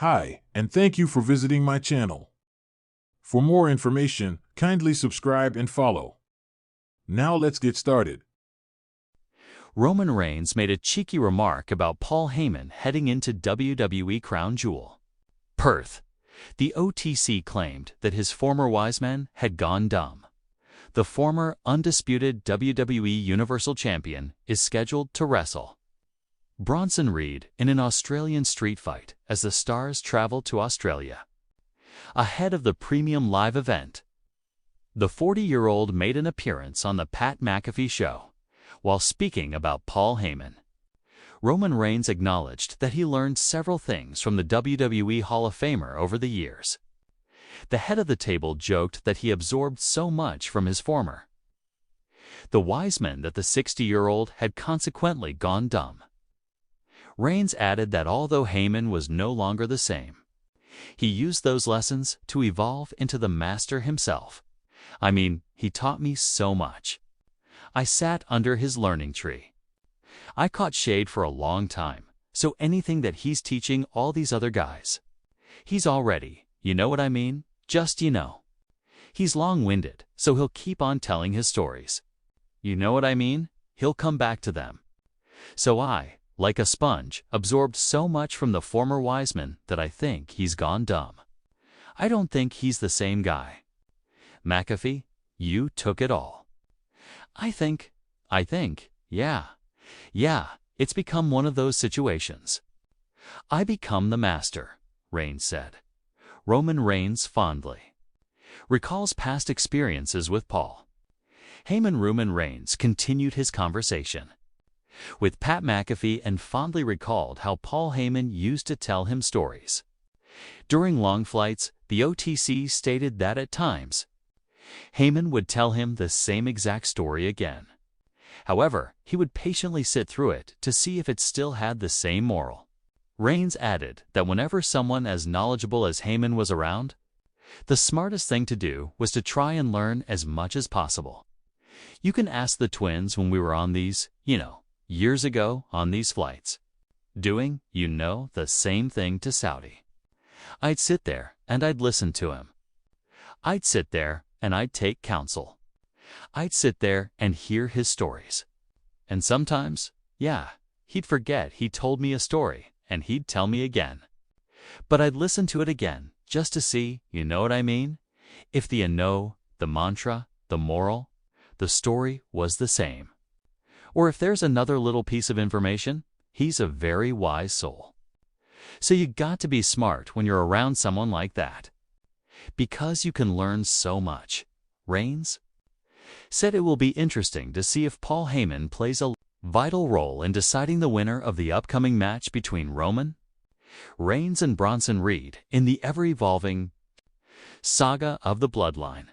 Hi, and thank you for visiting my channel. For more information, kindly subscribe and follow. Now let's get started. Roman Reigns made a cheeky remark about Paul Heyman heading into WWE Crown Jewel. Perth. The OTC claimed that his former wise man had gone dumb. The former undisputed WWE Universal Champion is scheduled to wrestle Bronson Reed in an Australian street fight as the stars travel to Australia. Ahead of the premium live event, the 40-year-old made an appearance on the Pat McAfee show. While speaking about Paul Heyman, Roman Reigns acknowledged that he learned several things from the WWE Hall of Famer over the years. The head of the table joked that he absorbed so much from his former the wise man that the 60-year-old had consequently gone dumb. Reigns added that although Heyman was no longer the same, he used those lessons to evolve into the master himself. I mean, he taught me so much. I sat under his learning tree. I caught shade for a long time, so anything that he's teaching all these other guys, he's already, you know what I mean? Just, he's long-winded, so he'll keep on telling his stories. You know what I mean? He'll come back to them. So I, like a sponge, absorbed so much from the former wise man that I think he's gone dumb. I don't think he's the same guy. McAfee, you took it all. I think, yeah, it's become one of those situations. I become the master, Reigns said. Roman Reigns fondly recalls past experiences with Paul Heyman. Roman Reigns continued his conversation with Pat McAfee and fondly recalled how Paul Heyman used to tell him stories. During long flights, the OTC stated that at times, Heyman would tell him the same exact story again. However, he would patiently sit through it to see if it still had the same moral. Reigns added that whenever someone as knowledgeable as Heyman was around, the smartest thing to do was to try and learn as much as possible. You can ask the twins when we were on these, years ago on these flights, doing, the same thing to Saudi. I'd sit there and I'd listen to him. I'd sit there and I'd take counsel. I'd sit there and hear his stories. And sometimes, he'd forget he told me a story and he'd tell me again. But I'd listen to it again just to see, you know what I mean? If the the mantra, the moral, the story was the same. Or if there's another little piece of information, he's a very wise soul. So you got to be smart when you're around someone like that, because you can learn so much. Reigns said it will be interesting to see if Paul Heyman plays a vital role in deciding the winner of the upcoming match between Roman Reigns and Bronson Reed in the ever-evolving saga of the Bloodline.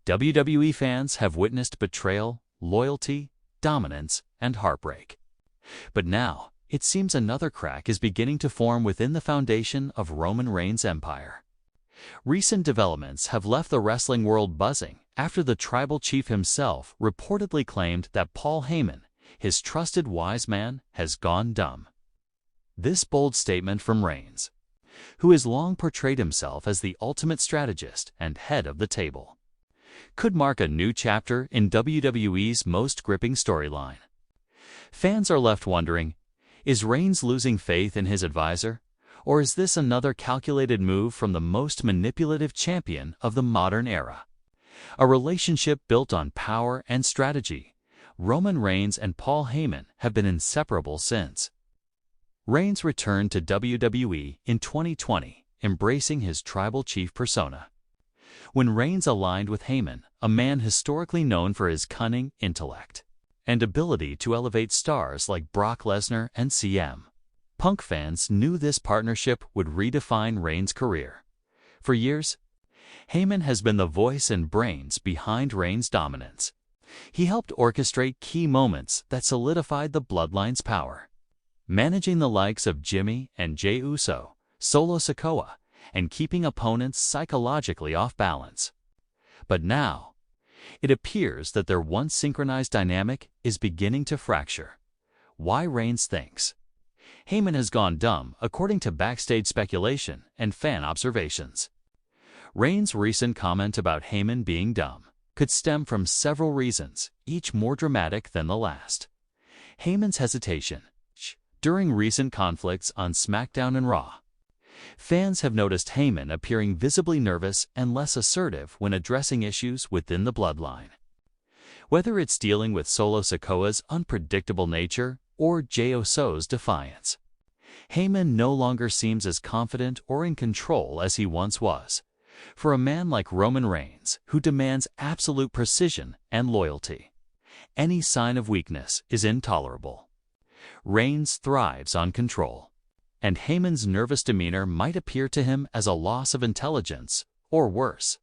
WWE fans have witnessed betrayal, loyalty, dominance, and heartbreak. But now, it seems another crack is beginning to form within the foundation of Roman Reigns' empire. Recent developments have left the wrestling world buzzing after the tribal chief himself reportedly claimed that Paul Heyman, his trusted wise man, has gone dumb. This bold statement from Reigns, who has long portrayed himself as the ultimate strategist and head of the table, could mark a new chapter in WWE's most gripping storyline. Fans are left wondering, is Reigns losing faith in his advisor? Or is this another calculated move from the most manipulative champion of the modern era? A relationship built on power and strategy, Roman Reigns and Paul Heyman have been inseparable since Reigns returned to WWE in 2020, embracing his tribal chief persona. When Reigns aligned with Heyman, a man historically known for his cunning intellect and ability to elevate stars like Brock Lesnar and CM Punk, fans knew this partnership would redefine Reigns' career. For years, Heyman has been the voice and brains behind Reigns' dominance. He helped orchestrate key moments that solidified the Bloodline's power, managing the likes of Jimmy and Jey Uso, Solo Sikoa, and keeping opponents psychologically off balance. But now, it appears that their once synchronized dynamic is beginning to fracture. Why? Reigns thinks Heyman has gone dumb, according to backstage speculation and fan observations. Reigns' recent comment about Heyman being dumb could stem from several reasons, each more dramatic than the last. Heyman's hesitation during recent conflicts on SmackDown and Raw. Fans have noticed Heyman appearing visibly nervous and less assertive when addressing issues within the bloodline. Whether it's dealing with Solo Sikoa's unpredictable nature or Jey Uso's defiance, Heyman no longer seems as confident or in control as he once was. For a man like Roman Reigns, who demands absolute precision and loyalty, any sign of weakness is intolerable. Reigns thrives on control, and Heyman's nervous demeanor might appear to him as a loss of intelligence, or worse.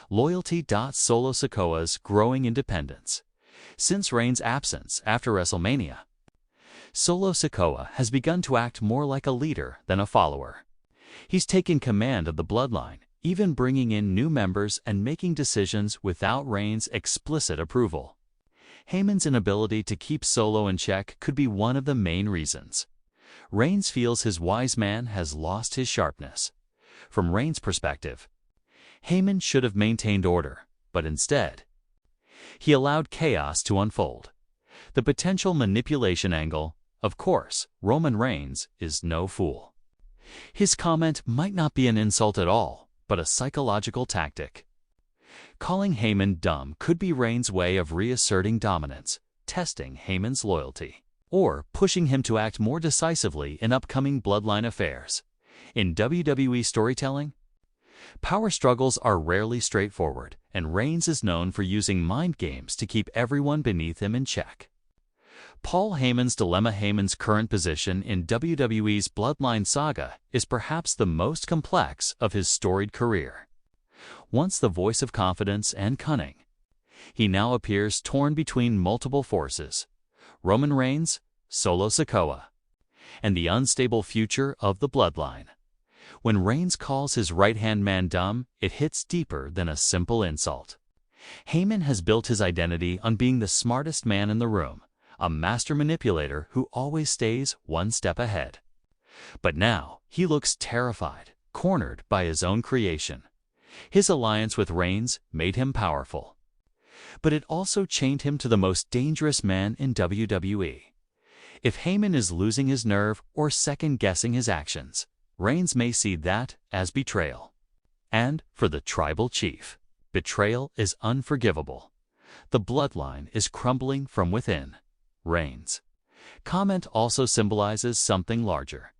Loyalty. Solo Sikoa's growing independence. Since Reigns' absence after WrestleMania, Solo Sikoa has begun to act more like a leader than a follower. He's taken command of the bloodline, even bringing in new members and making decisions without Reigns' explicit approval. Heyman's inability to keep Solo in check could be one of the main reasons. Reigns feels his wise man has lost his sharpness. From Reigns' perspective, Heyman should have maintained order, but instead, he allowed chaos to unfold. The potential manipulation angle. Of course, Roman Reigns is no fool. His comment might not be an insult at all, but a psychological tactic. Calling Heyman dumb could be Reigns' way of reasserting dominance, testing Heyman's loyalty, or pushing him to act more decisively in upcoming bloodline affairs. In WWE storytelling, power struggles are rarely straightforward, and Reigns is known for using mind games to keep everyone beneath him in check. Paul Heyman's dilemma. Heyman's current position in WWE's Bloodline saga is perhaps the most complex of his storied career. Once the voice of confidence and cunning, he now appears torn between multiple forces: Roman Reigns, Solo Sikoa, and the unstable future of the bloodline. When Reigns calls his right-hand man dumb, it hits deeper than a simple insult. Heyman has built his identity on being the smartest man in the room, a master manipulator who always stays one step ahead. But now, he looks terrified, cornered by his own creation. His alliance with Reigns made him powerful, but it also chained him to the most dangerous man in WWE. If Heyman is losing his nerve or second-guessing his actions, Reigns may see that as betrayal. And for the tribal chief, betrayal is unforgivable. The bloodline is crumbling from within. Reigns' comment also symbolizes something larger: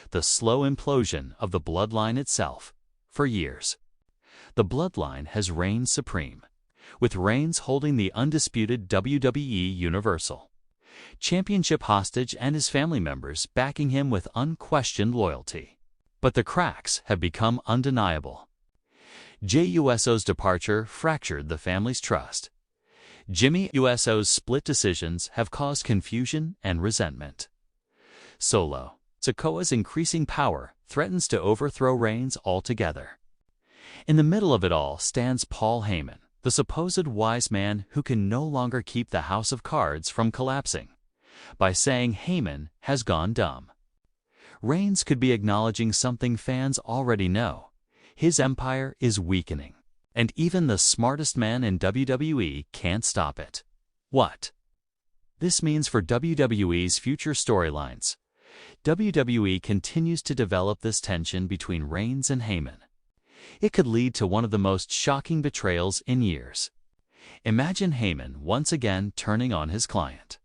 the slow implosion of the bloodline itself. For years, the bloodline has reigned supreme, with Reigns holding the undisputed WWE Universal Championship hostage and his family members backing him with unquestioned loyalty. But the cracks have become undeniable. Jey Uso's departure fractured the family's trust. Jimmy Uso's split decisions have caused confusion and resentment. Solo Sikoa's increasing power threatens to overthrow Reigns altogether. In the middle of it all stands Paul Heyman, the supposed wise man who can no longer keep the house of cards from collapsing. By saying Heyman has gone dumb, Reigns could be acknowledging something fans already know: his empire is weakening, and even the smartest man in WWE can't stop it. What this means for WWE's future storylines. WWE continues to develop this tension between Reigns and Heyman. It could lead to one of the most shocking betrayals in years. Imagine Heyman once again turning on his client,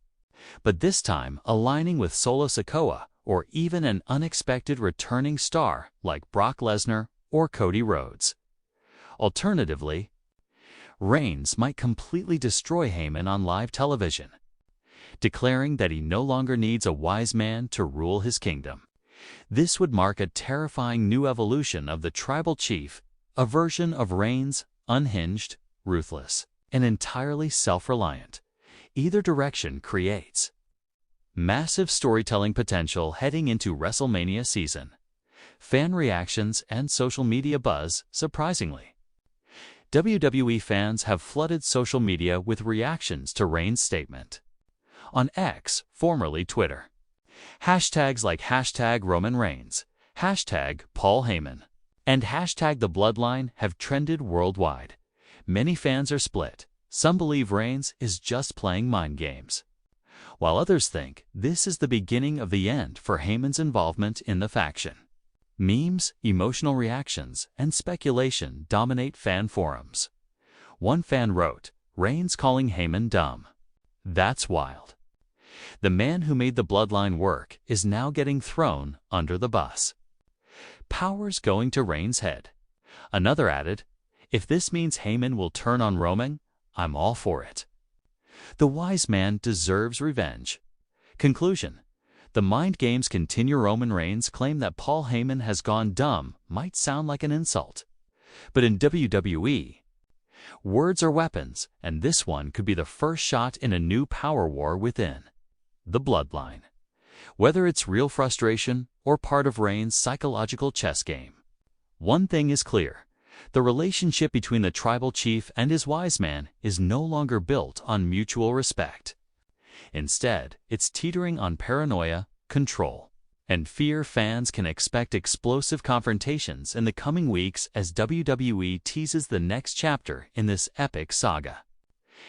but this time aligning with Solo Sikoa, or even an unexpected returning star like Brock Lesnar or Cody Rhodes. Alternatively, Reigns might completely destroy Heyman on live television, declaring that he no longer needs a wise man to rule his kingdom. This would mark a terrifying new evolution of the tribal chief, a version of Reigns, unhinged, ruthless, and entirely self-reliant. Either direction creates massive storytelling potential heading into WrestleMania season. Fan reactions and social media buzz. Surprisingly, WWE fans have flooded social media with reactions to Reigns' statement. On X, formerly Twitter, Hashtags like hashtag Roman Reigns, hashtag Paul Heyman, and hashtag The Bloodline have trended worldwide. Many fans are split. Some believe Reigns is just playing mind games, while others think this is the beginning of the end for Heyman's involvement in the faction. Memes, emotional reactions, and speculation dominate fan forums. One fan wrote, "Reigns calling Heyman dumb. That's wild." The man who made the bloodline work is now getting thrown under the bus. Power's going to Reigns' head. Another added, "If this means Heyman will turn on Roman, I'm all for it." The wise man deserves revenge. Conclusion: the mind games continue. Roman Reigns' claim that Paul Heyman has gone dumb might sound like an insult. But in WWE, words are weapons, and this one could be the first shot in a new power war within the bloodline. Whether it's real frustration or part of Reigns' psychological chess game, one thing is clear: the relationship between the tribal chief and his wise man is no longer built on mutual respect. Instead, it's teetering on paranoia, control, and fear. Fans can expect explosive confrontations in the coming weeks as WWE teases the next chapter in this epic saga.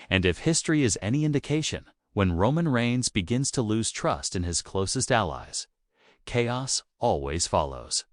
And if history is any indication, when Roman Reigns begins to lose trust in his closest allies, chaos always follows.